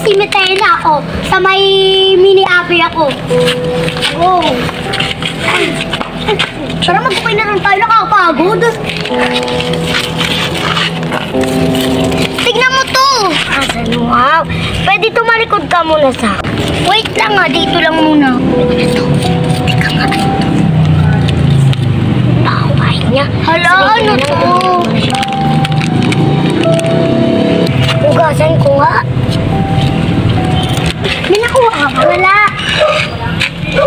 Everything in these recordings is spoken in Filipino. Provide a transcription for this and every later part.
cemetery na ako. Sa may mini api ako. Oh. Tara, magpapay na rin tayo. Nakakapagod. Tignan mo to. Asan, wow. Pwede tumalikod ka muna sa. Wait lang nga, dito lang muna. Ito. Teka nga. Taway niya. Hala, ano to? Hugasan ko nga. May nakuha ka ba? Wala.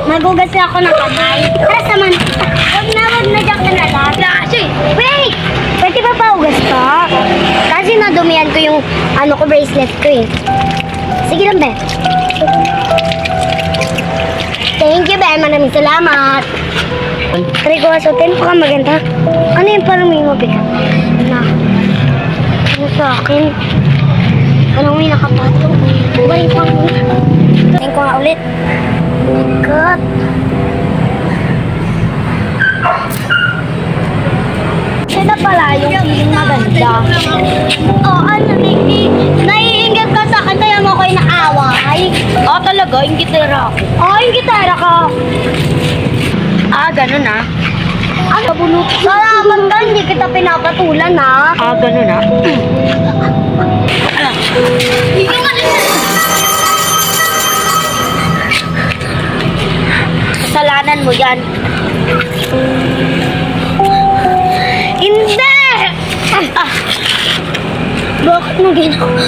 Magugas na ako ng kamay. Tara, saman. Wag na dyan ka na lang. Wait! Pwede ba paugas ka? Kasi nadumihan ko yung bracelet ko eh. Sige lang, Be. Thank you, Be. Maraming salamat. Try ko asutin. Baka maganda. Ano yung parang may Be? Ano sa akin? Anong may nakapatong? Balik pa ako. Tingin ko nga ulit. God. Sila pala yung feeling maganda. Ano, Nicky? Naiinggit ka sa akin, kaya mo ko inaaway. Talaga? Yung gitara ako. Yung gitara ka. Ganun ah. Bunot. Salamat ka, hindi kita pinapatulan ha. Ganun ah. Kasalanan mo yan. Hindi! Bakit mo ginawa?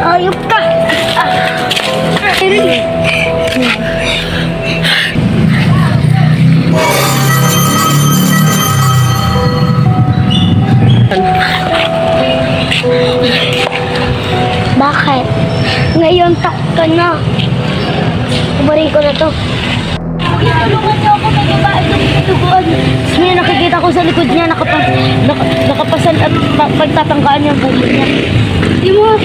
Ayop ka! Bakit? Ngayon takot ka na. Kumarin ko na to. Tulungan niyo ako, may babae sa tuguan. May nakikita ko sa likod niya, nakapasan at pagtatangkaan niya ang buhok niya. Di yung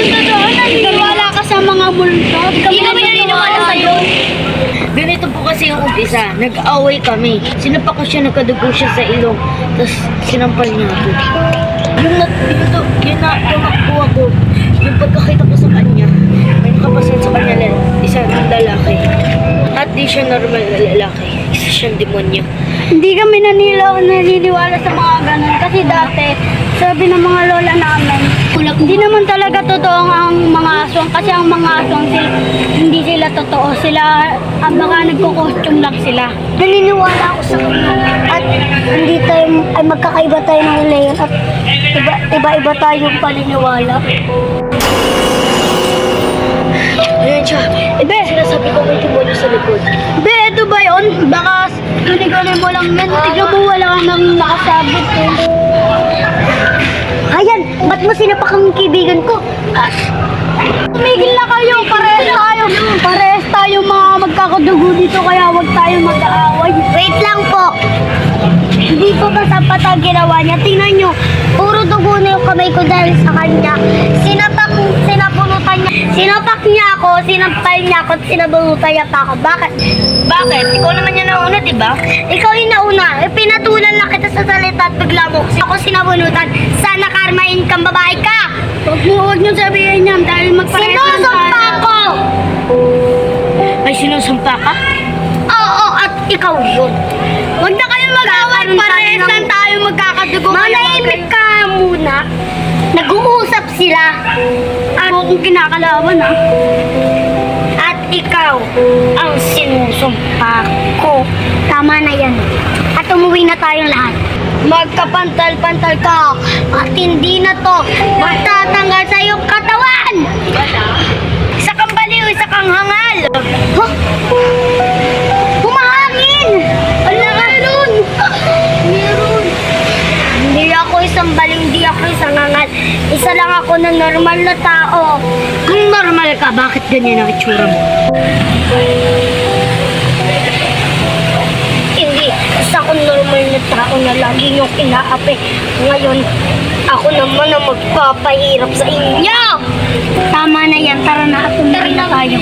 totoo, naniniwala ka sa mga multo. Hindi kami naniniwala sa'yo. Ganito po kasi yung umpisa. Nag-away kami. Sinapak ko siya, nagkadugo siya sa ilong. Tapos sinampal niya ako. Yung tumakbo ako. Yung pagkakita ko sa kanya, may nakapasan sa kanya isang lalaki. At di siya normal na lalaki. Isa siyang demonyo. Hindi kami naniniwala sa mga ganun. Kasi dati, sabi ng mga lola namin, hindi naman talaga totoo ang mga aswang. Kasi ang mga aswang, hindi sila totoo. Sila, baka nagko-costume lang sila. Naniniwala ako sa kanya. At hindi tayo, ay magkakaiba tayo ng ilayan. At iba-iba tayong paniniwala. Ayan siya. Be, sinasabi ko may demonyo sa likod. Be, ito ba yun? Baka tuloy-tuloy mo lang yan. Tignan mo, wala ka nang nakasabit eh. Ayan, ba't mo sinapak ang kaibigan ko? Tumigil na kayo, parehas tayo mga magkakadugo dito, kaya huwag tayo mag-aaway. Wait lang po. Hindi ko kasapat ang ginawa niya. Tingnan nyo, puro dugo na yung kamay ko dahil sa kanya. Sinapunutan niya. Sinapak niya ako, sinampal niya ako, sinabunutan niya pa ako. Bakit? Bakit? Ikaw naman yan nauna, di ba? Ikaw yung nauna. Pinatulan lang kita sa salita at bigla mo ako sinabunutan. Sana karmahin kang babae ka. Huwag niyo sabihin niyan dahil magparesan tayo. Sinusumpa ko! Ay, sinusumpa ka? Oo, at ikaw yun. Huwag na kayo mag-away, paresan tayo magkakadugo. Manahimik ka muna. Nag-uusap sila. At kung kinakalaban ha. At ikaw ang sinusumpa ko. Tama na yan. At umuwi na tayong lahat. Magkapantal-pantal ka. At hindi na to magtatanggal sa iyong katawan. Isa kang baliw, isa kang hangal. Huh? Humahangin! Wala ka nun! Meron. Hindi ako isang baliw, hindi ako isang hangal. Isa lang ako na normal na tao. Kung normal ka, bakit ganyan ang itsura mo? Hindi. Isa akong normal na tao na lagi niyong inaapi. Ngayon, ako naman ang magpapahirap sa inyo. Tama na yan. Tara na at umuwi na tayo.